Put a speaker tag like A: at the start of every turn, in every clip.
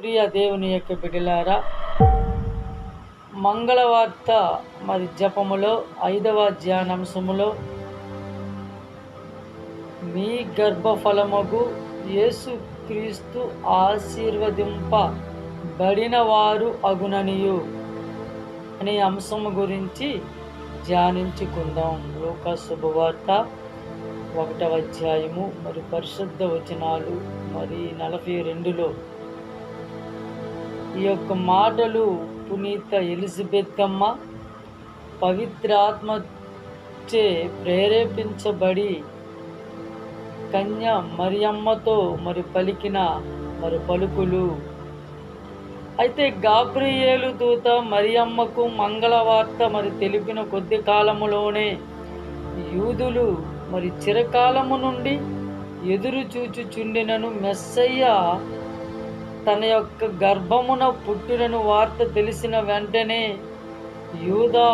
A: ప్రియ దేవుని యొక్క బిడ్డలారా, మంగళవార్త జపములో 5వ ధ్యానాంశములో మీ గర్భఫలమగు యేసుక్రీస్తు ఆశీర్వదింపబడిన వారు అగుననియు అనే అంశము గురించి ధ్యానించుకుందాం. లూకా శుభవార్త 1వ అధ్యాయము పరిశుద్ధ వచనాలు 42లో ఈ యొక్క మాటలు పునీత ఎలిజబెత్ అమ్మ పవిత్రాత్మచే ప్రేరేపించబడి కన్య మరియమ్మతో పలికిన పలుకులు. అయితే గాబ్రియేలు దూత మరియమ్మకు మంగళవార్త తెలిపిన కొద్ది కాలములోనే యూదులు చిరకాలము నుండి ఎదురు చూచుచుండినను మెస్సయ్య తన యొక్క గర్భమున పుట్టునను వార్త తెలిసిన వెంటనే యూదా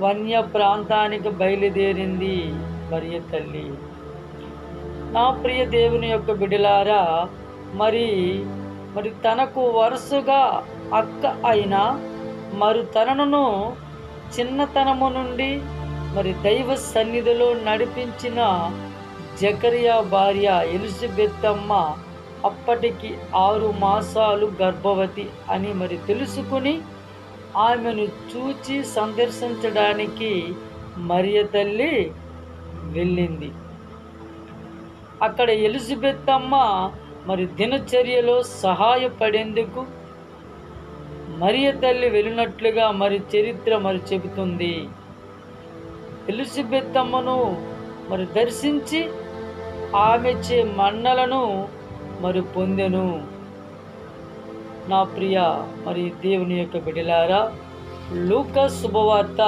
A: వన్య ప్రాంతానికి బయలుదేరింది మరియ తల్లి. నా ప్రియ దేవుని యొక్క బిడ్డలారా, మరి తనకు వరుసగా అక్క అయిన తనను చిన్నతనము నుండి దైవ సన్నిధిలో నడిపించిన జకరియా భార్య ఎలిజబెత్ అమ్మ అప్పటికి 6 మాసాలు గర్భవతి అని తెలుసుకుని ఆమెను చూచి సందర్శించడానికి మరియ తల్లి వెళ్ళింది. అక్కడ ఎలిజబెత్ అమ్మ దినచర్యలో సహాయపడేందుకు మరియ తల్లి వెళ్ళినట్లుగా చరిత్ర చెబుతుంది. ఎలిజబెత్ అమ్మను దర్శించి ఆమెచే మన్నలను పొందెను. నా ప్రియ దేవుని యొక్క బిడ్డలారా, లూకా శుభవార్త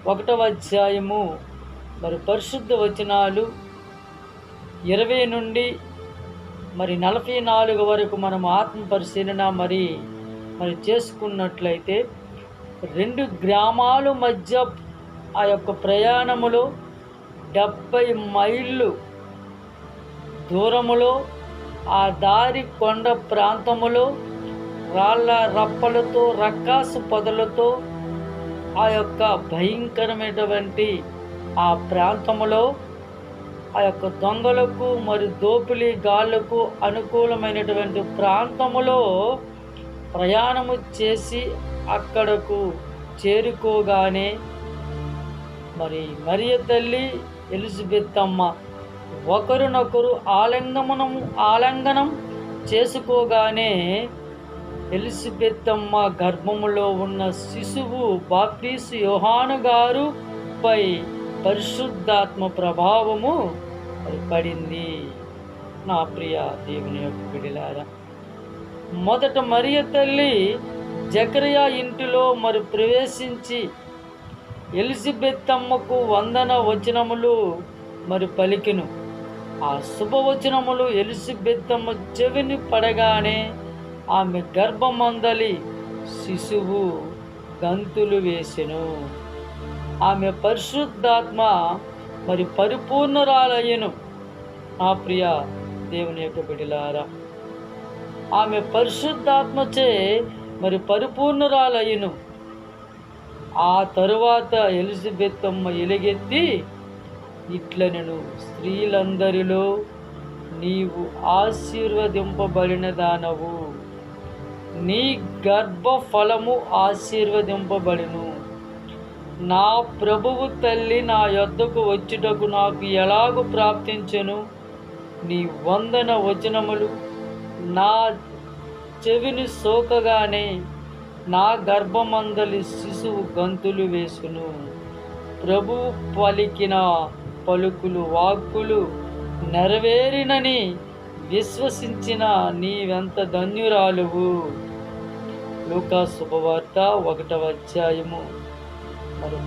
A: 1వ అధ్యాయము పరిశుద్ధ వచనాలు 20 నుండి 44 వరకు మనం ఆత్మ పరిశీలన చేసుకున్నట్లయితే 2 గ్రామాల మధ్య ఆ యొక్క ప్రయాణములో 70 మైళ్ళు దూరములో ఆ దారి కొండ ప్రాంతములో రాళ్ళ రప్పలతో రక్కాసు పొదలతో ఆ యొక్క భయంకరమైనటువంటి ఆ ప్రాంతములో ఆ యొక్క దొంగలకు దోపిడీ గాళ్లకు అనుకూలమైనటువంటి ప్రాంతములో ప్రయాణము చేసి అక్కడకు చేరుకోగానే మరియ తల్లి ఎలిజబెత్ అమ్మ ఒకరినొకరు ఆలింగనం చేసుకోగానే ఎలిజబెత్ అమ్మ గర్భములో ఉన్న శిశువు బాప్తీసు యోహాను గారు పై పరిశుద్ధాత్మ ప్రభావము పడింది. నా ప్రియ దేవుని యొక్క బిడ్డలారా, మొదట మరియ తల్లి జకరియా ఇంటిలో ప్రవేశించి ఎలిజబెత్ అమ్మకు వందన వచనములు పలికెను. ఆ శుభవచనములు ఎలిజబెత్ అమ్మ చెవిని పడగానే ఆమె గర్భమందలి శిశువు గంతులు వేసెను. ఆమె పరిశుద్ధాత్మ పరిపూర్ణురాలయ్యను. నా ప్రియ దేవుని యొక్క బిడ్డలారా, ఆమె పరిశుద్ధాత్మచే పరిపూర్ణురాలయ్యను. ఆ తరువాత ఎలిజబెత్ అమ్మ ఎలుగెత్తి ఇట్లనెను, స్త్రీలందరిలో నీవు ఆశీర్వదింపబడిన దానవు, నీ గర్భఫలము ఆశీర్వదింపబడును. నా ప్రభువు తల్లి నా యొద్దకు వచ్చుటకు నాకు ఎలాగూ ప్రాప్తించెను. నీ వందన వచనములు నా చెవిని సోకగానే నా గర్భమందలి శిశువు గంతులు వేసును. ప్రభు పలికిన పలుకులు వాక్కులు నెరవేరినని విశ్వసించిన నీవెంత ధన్యురాలువు. లూకా శుభవార్త 1వ అధ్యాయము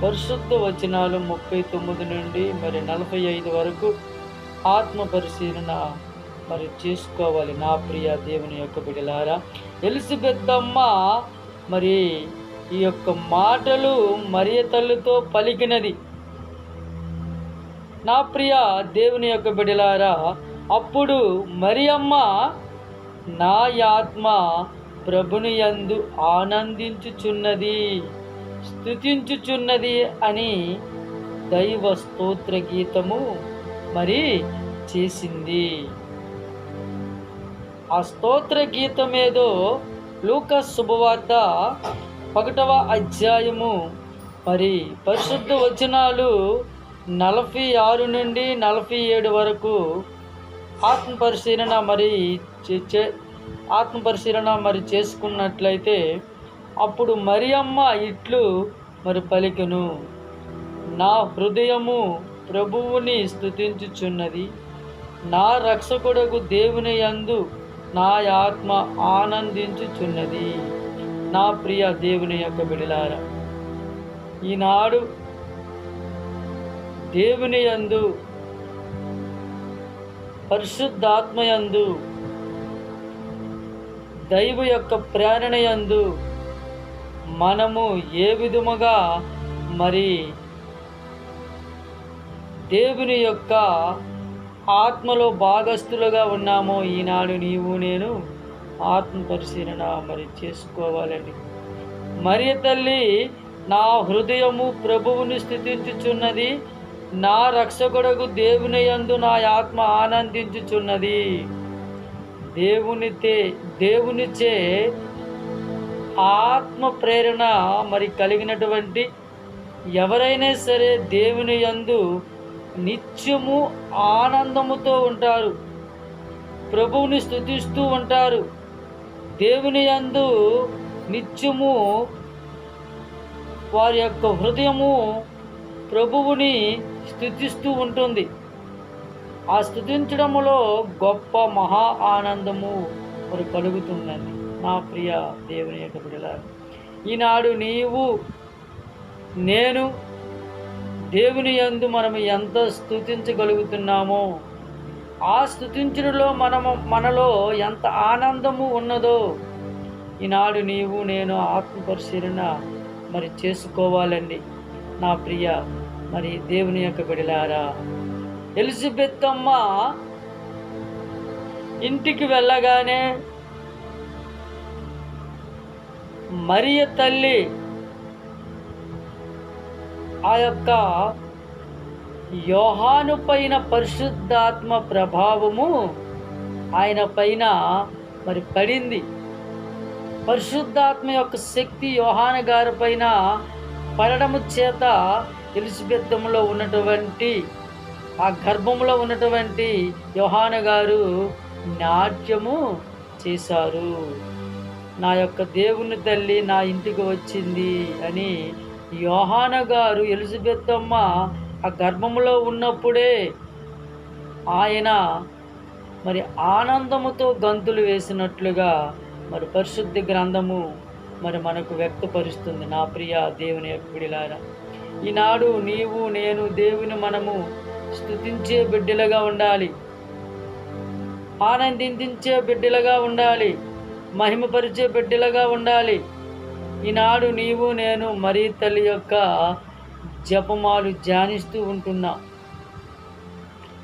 A: పరిశుద్ధ వచనాలు 39 నుండి 45 వరకు ఆత్మ పరిశీలన చేసుకోవాలి. నా ప్రియ దేవుని యొక్క బిడ్డలారా, ఎలిజబెత్ అమ్మ ఈ యొక్క మాటలు మరియ తల్లితో పలికినది. నా ప్రియ దేవుని యొక్క బిడ్డలారా, అప్పుడు మరియమ్మ నా ఆత్మ ప్రభుని యందు ఆనందించుచున్నది, స్తుతించుచున్నది అని దైవ స్తోత్ర గీతము మరి చేసింది. ఆ స్తోత్ర గీతం ఏదో లూకా శుభవార్త 1వ అధ్యాయము మరి పరిశుద్ధ వచనాలు 46 నుండి 47 వరకు ఆత్మపరిశీలన మరి చేసుకున్నట్లయితే, అప్పుడు మరియమ్మ ఇట్లు మరి పలికెను, నా హృదయము ప్రభువుని స్తుతించుచున్నది, నా రక్షకుడగు దేవుని యందు నా ఆత్మ ఆనందించుచున్నది. నా ప్రియ దేవుని యొక్క బిడ్డలారా, ఈనాడు దేవుని యందు, పరిశుద్ధాత్మ యందు, దైవ యొక్క ప్రేరణ యందు మనము ఏ విధముగా మరి దేవుని యొక్క ఆత్మలో భాగస్థులుగా ఉన్నామో ఈనాడు నీవు నేను ఆత్మ పరిశీలన మరి చేసుకోవాలండి. మరియ తల్లి, నా హృదయము ప్రభువుని స్తుతించుచున్నది, నా రక్షకుడగు దేవుని యందు నా ఆత్మ ఆనందించుచున్నది. దేవునిచే ఆత్మ ప్రేరణ మరి కలిగినటువంటి ఎవరైనా సరే దేవుని యందు నిత్యము ఆనందముతో ఉంటారు, ప్రభువుని స్తుతిస్తూ ఉంటారు. దేవుని యందు నిత్యము వారి యొక్క హృదయము ప్రభువుని స్తుతిస్తూ ఉంటుంది. ఆ స్తుతించడములో గొప్ప మహా ఆనందము మరి కలుగుతుందండి. నా ప్రియ దేవుని యొక్క బిడ్డలారా, ఈనాడు నీవు నేను దేవుని యందు మనము ఎంత స్తుతించగలుగుతున్నామో, ఆ స్తుతించడంలో మనలో ఎంత ఆనందము ఉన్నదో ఈనాడు నీవు నేను ఆత్మపరిశీలన మరి చేసుకోవాలండి. నా ప్రియ మరి దేవుని యొక్క బిడ్డలారా, ఎలిజబెత్ అమ్మ ఇంటికి వెళ్ళగానే మరియ తల్లి ఆ యొక్క యోహాను పైన పరిశుద్ధాత్మ ప్రభావము ఆయన పైన మరి పడింది. పరిశుద్ధాత్మ యొక్క శక్తి యోహాను గారి పైన పడడము చేత ఎలిజబెత్తులో ఉన్నటువంటి ఆ గర్భంలో ఉన్నటువంటి యోహాను గారు నాట్యము చేశారు. నా యొక్క దేవుని తల్లి నా ఇంటికి వచ్చింది అని యోహాను గారు ఎలిజబెత్ అమ్మ ఆ గర్భంలో ఉన్నప్పుడే ఆయన మరి ఆనందముతో గంతులు వేసినట్లుగా మరి పరిశుద్ధ గ్రంథము మరి మనకు వ్యక్తపరుస్తుంది. నా ప్రియ దేవుని యొక్క బిడ్డలారా, ఈనాడు నీవు నేను దేవుని మనము స్తుతించే బిడ్డలుగా ఉండాలి, ఆనందించే బిడ్డలుగా ఉండాలి, మహిమపరిచే బిడ్డలుగా ఉండాలి. ఈనాడు నీవు నేను మరి తల్లి యొక్క జపమాలు ధ్యానిస్తూ ఉంటున్నాం.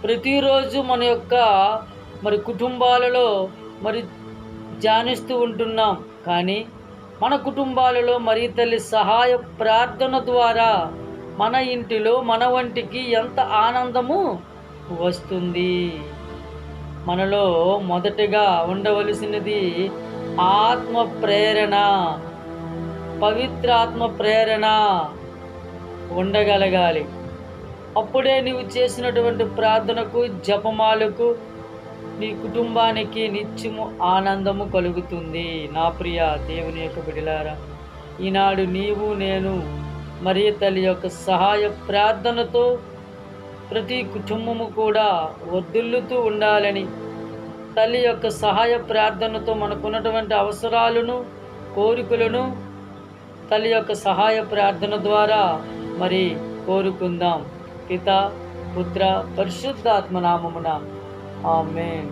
A: ప్రతిరోజు మన యొక్క మరి కుటుంబాలలో మరి ధ్యానిస్తూ ఉంటున్నాం. కానీ మన కుటుంబాలలో మరి తల్లి సహాయ ప్రార్థన ద్వారా మన ఇంటిలో మన వంటికి ఎంత ఆనందము వస్తుంది. మనలో మొదటగా ఉండవలసినది ఆత్మ ప్రేరణ, పవిత్రాత్మ ప్రేరణ ఉండగలగాలి. అప్పుడే నీవు చేసినటువంటి ప్రార్థనకు జపమాలకు నీ కుటుంబానికి నిత్యము ఆనందము కలుగుతుంది. నా ప్రియ దేవుని యొక్క బిడ్డలారా, ఈనాడు నీవు నేను మరియ తల్లి యొక్క సహాయ ప్రార్థనతో ప్రతి కుటుంబము కూడా వర్ధిల్లుతూ ఉండాలని, తల్లి యొక్క సహాయ ప్రార్థనతో మనకున్నటువంటి అవసరాలను కోరికలను తల్లి యొక్క సహాయ ప్రార్థన ద్వారా మరి కోరుకుందాం. పిత పుత్ర పరిశుద్ధాత్మ నామమున ఆమేన్.